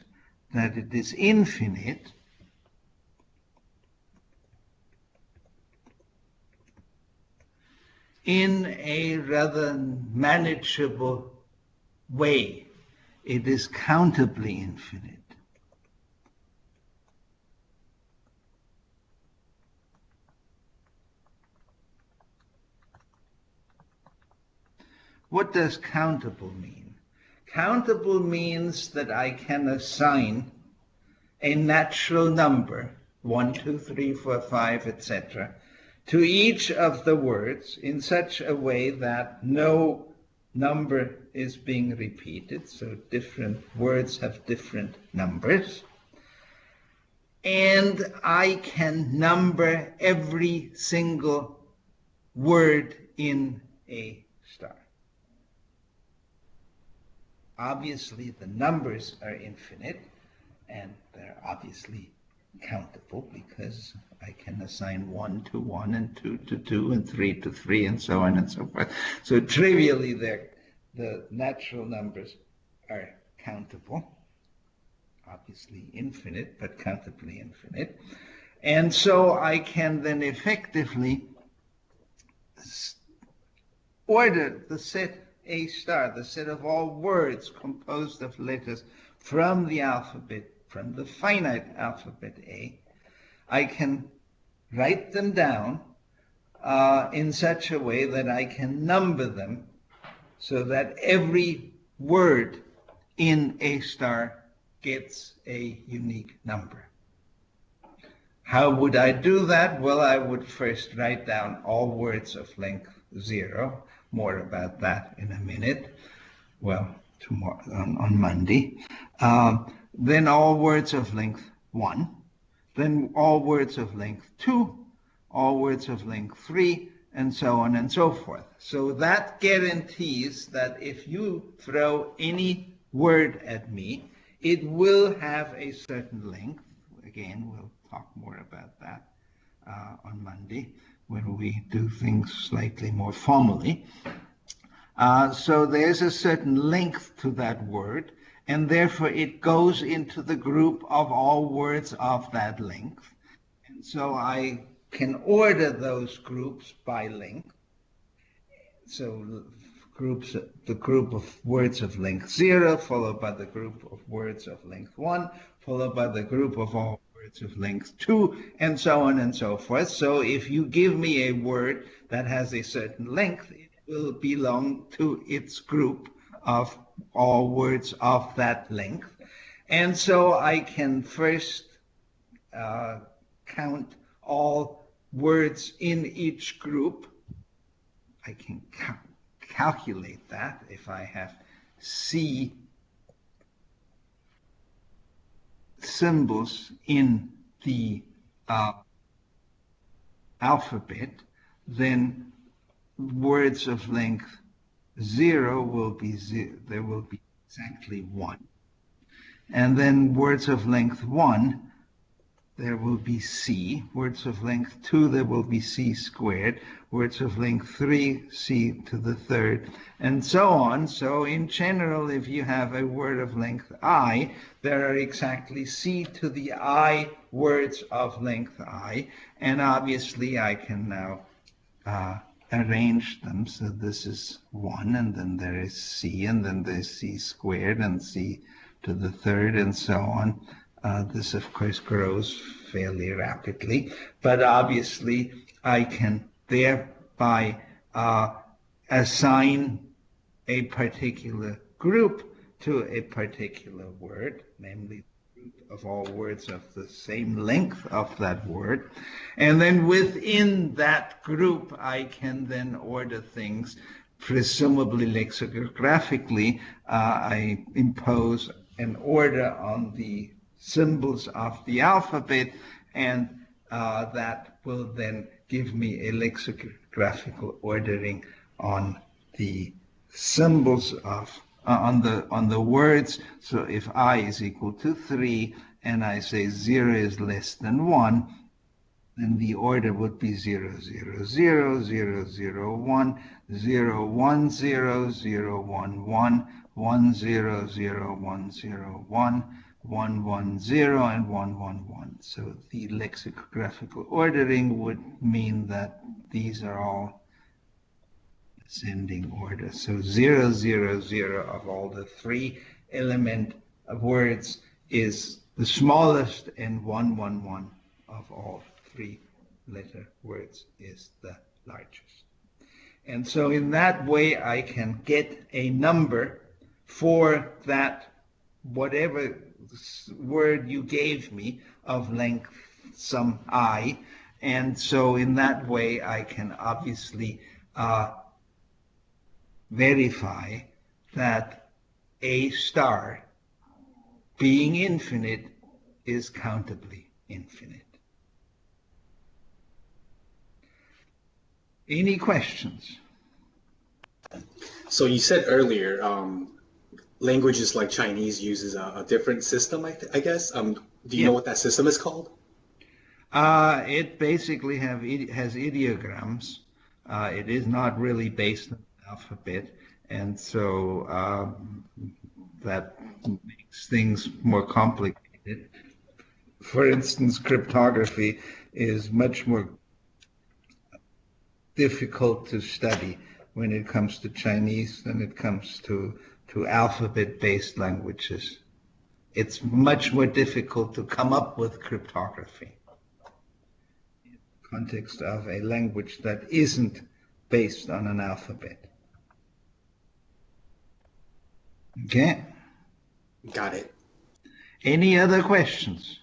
that it is infinite in a rather manageable way. It is countably infinite. What does countable mean? Countable means that I can assign a natural number, 1, 2, 3, 4, 5, etc., to each of the words in such a way that no number is being repeated, so different words have different numbers. And I can number every single word in a star. Obviously, the numbers are infinite, and they're obviously countable because I can assign 1 to 1 and 2 to 2 and 3 to 3 and so on and so forth. So trivially, the natural numbers are countable, obviously infinite, but countably infinite. And so I can then effectively order the set A star, the set of all words composed of letters from the alphabet, from the finite alphabet A. I can write them down in such a way that I can number them so that every word in A star gets a unique number. How would I do that? Well, I would first write down all words of length 0. More about that in a minute. Well, tomorrow on Monday. Then all words of length 1. Then all words of length 2. All words of length 3, and so on and so forth. So that guarantees that if you throw any word at me, it will have a certain length. Again, we'll talk more about that on Monday when we do things slightly more formally. So there's a certain length to that word, and therefore it goes into the group of all words of that length. And so I can order those groups by length. So the group of words of length 0, followed by the group of words of length 1, followed by the group of all words of length 2, and so on and so forth. So if you give me a word that has a certain length, it will belong to its group of all words of that length. And so I can first count all words in each group. I can calculate that if I have C symbols in the alphabet, then words of length 0 will be 0. There will be exactly 1. And then words of length 1, there will be C. Words of length 2, there will be C squared. Words of length 3, C to the third, and so on. So in general, if you have a word of length I, there are exactly C to the I words of length I. And obviously, I can now arrange them. So this is 1, and then there is C, and then there's C squared, and C to the third, and so on. This, of course, grows fairly rapidly, but obviously I can thereby assign a particular group to a particular word, namely the group of all words of the same length of that word. And then within that group, I can then order things, presumably lexicographically. I impose an order on the symbols of the alphabet, and that will then give me a lexicographical ordering on the symbols of on the words. So if I is equal to 3 and I say 0 is less than 1, then the order would be 0, 0, 0, 0, 0, 1, 0, 1, 0, 0, 1, 1, 1, 0, 0, 1, 0, 1, 1, 1, 0, and 1, 1, 1. So the lexicographical ordering would mean that these are all ascending order. So 0, 0, 0 of all the 3 element words is the smallest, and 1, 1, 1 of all 3 letter words is the largest. And so in that way, I can get a number for that whatever word you gave me of length some I. And so in that way, I can obviously verify that A star, being infinite, is countably infinite. Any questions? So you said earlier, languages like Chinese uses a different system, I guess. Do you know what that system is called? It basically has ideograms. It is not really based on the alphabet, and so that makes things more complicated. For instance, cryptography is much more difficult to study when it comes to Chinese than it comes to alphabet-based languages. It's much more difficult to come up with cryptography in the context of a language that isn't based on an alphabet. Okay? Got it. Any other questions?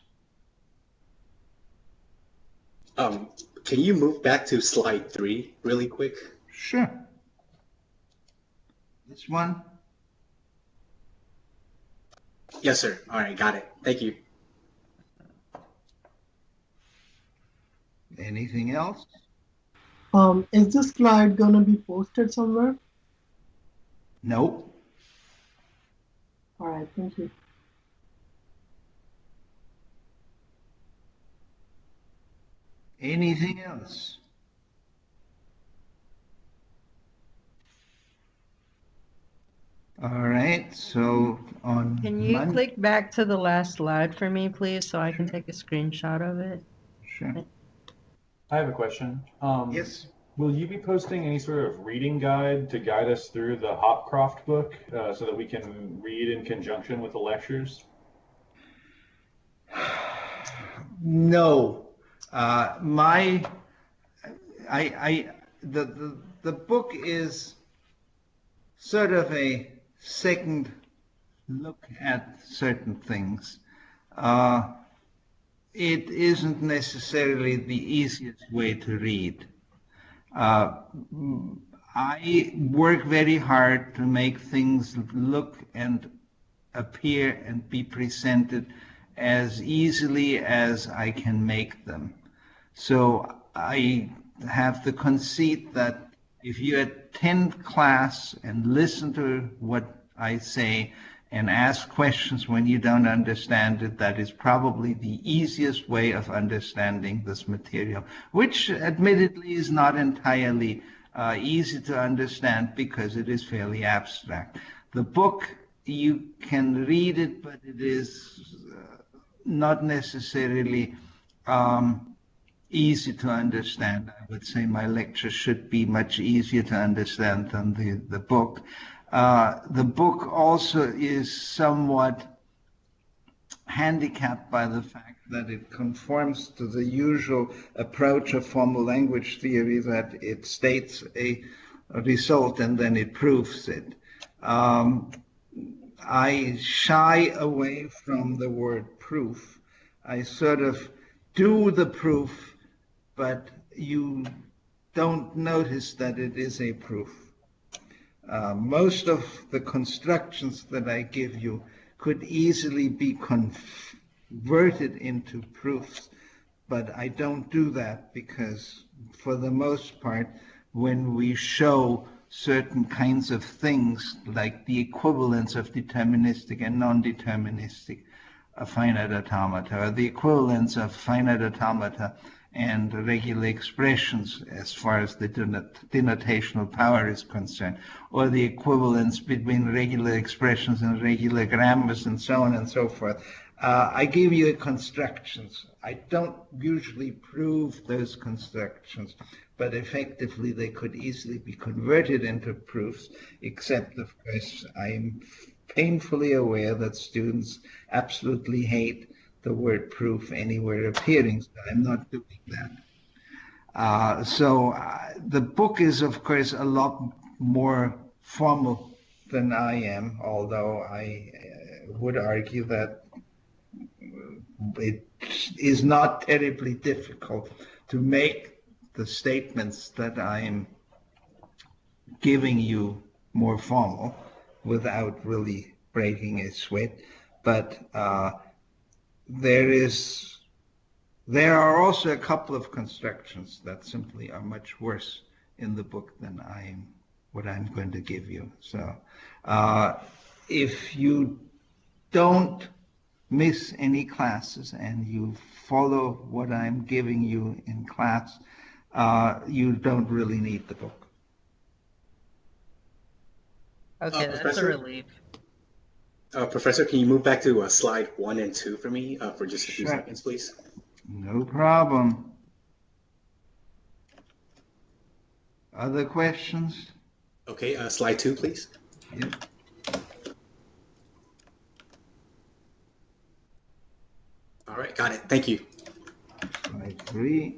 Can you move back to slide 3 really quick? Sure. This one? Yes, sir. All right, got it. Thank you. Anything else? Is this slide gonna be posted somewhere? Nope. All right, thank you. Anything else? All right, so on Can you Monday. click back to the last slide for me, please, so I can take a screenshot of it? Sure. I have a question. Yes. Will you be posting any sort of reading guide to guide us through the Hopcroft book so that we can read in conjunction with the lectures? No. The book is sort of a second look at certain things. It isn't necessarily the easiest way to read. I work very hard to make things look and appear and be presented as easily as I can make them. So I have the conceit that if you attend class and listen to what I say and ask questions when you don't understand it, that is probably the easiest way of understanding this material, which admittedly is not entirely easy to understand because it is fairly abstract. The book, you can read it, but it is not necessarily easy to understand. I would say my lecture should be much easier to understand than the book. The book also is somewhat handicapped by the fact that it conforms to the usual approach of formal language theory, that it states a result and then it proves it. I shy away from the word proof. I sort of do the proof, but you don't notice that it is a proof. Most of the constructions that I give you could easily be converted into proofs, but I don't do that because, for the most part, when we show certain kinds of things, like the equivalence of deterministic and non-deterministic finite automata, or the equivalence of finite automata and regular expressions as far as the denotational power is concerned, or the equivalence between regular expressions and regular grammars and so on and so forth. I give you constructions. I don't usually prove those constructions, but effectively they could easily be converted into proofs, except, of course, I'm painfully aware that students absolutely hate the word proof anywhere appearing, so I'm not doing that. The book is, of course, a lot more formal than I am, although I would argue that it is not terribly difficult to make the statements that I'm giving you more formal without really breaking a sweat. But there are also a couple of constructions that simply are much worse in the book than what I'm going to give you. So if you don't miss any classes and you follow what I'm giving you in class, you don't really need the book. Okay, that's a Professor? relief. Professor, can you move back to slide 1 and 2 for me for just a few Sure. seconds, please? No problem. Other questions? Okay, slide 2, please. Yep. All right, got it. Thank you. Slide 3.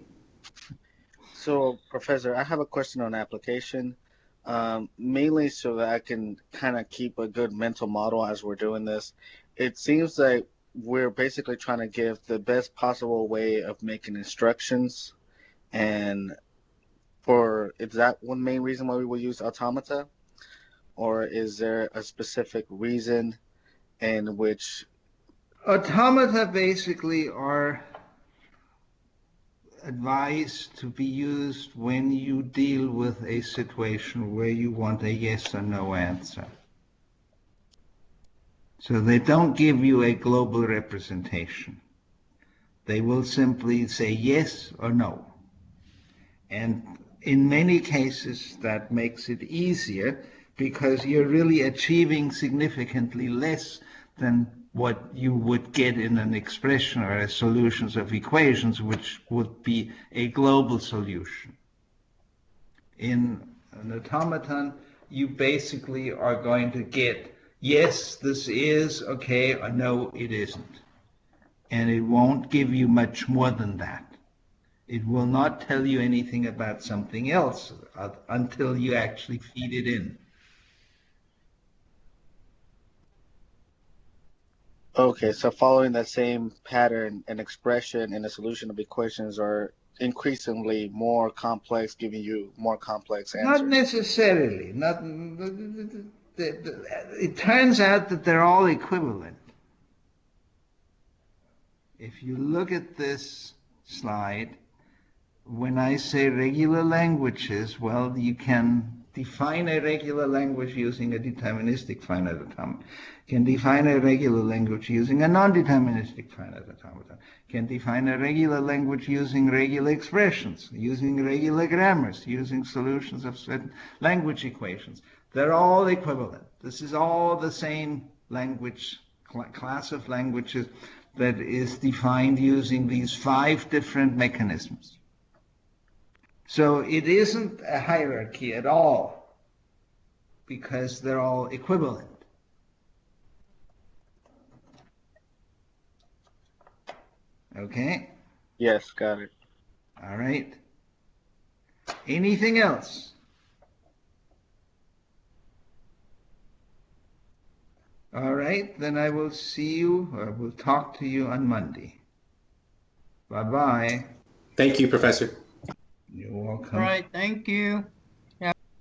So, Professor, I have a question on application, mainly so that I can kind of keep a good mental model as we're doing this. it seems like we're basically trying to give the best possible way of making instructions. And is that one main reason why we will use automata? Or is there a specific reason in which... Automata basically are advised to be used when you deal with a situation where you want a yes or no answer. So they don't give you a global representation. They will simply say yes or no. And in many cases, that makes it easier because you're really achieving significantly less than what you would get in an expression or a solutions of equations, which would be a global solution. In an automaton, you basically are going to get, yes, this is okay, or no, it isn't. And it won't give you much more than that. It will not tell you anything about something else until you actually feed it in. Okay, so following that same pattern, an expression and a solution of equations are increasingly more complex, giving you more complex answers. Not necessarily. It turns out that they're all equivalent. If you look at this slide, when I say regular languages, well, you can define a regular language using a deterministic finite automata. You can define a regular language using a non-deterministic finite automata. You can define a regular language using regular expressions, using regular grammars, using solutions of certain language equations. They're all equivalent. This is all the same language, class of languages that is defined using these 5 different mechanisms. So it isn't a hierarchy at all, because they're all equivalent. Okay? Yes, got it. All right. Anything else? All right, then I will see you, or will talk to you on Monday. Bye-bye. Thank you, Professor. You're welcome. All right, thank you.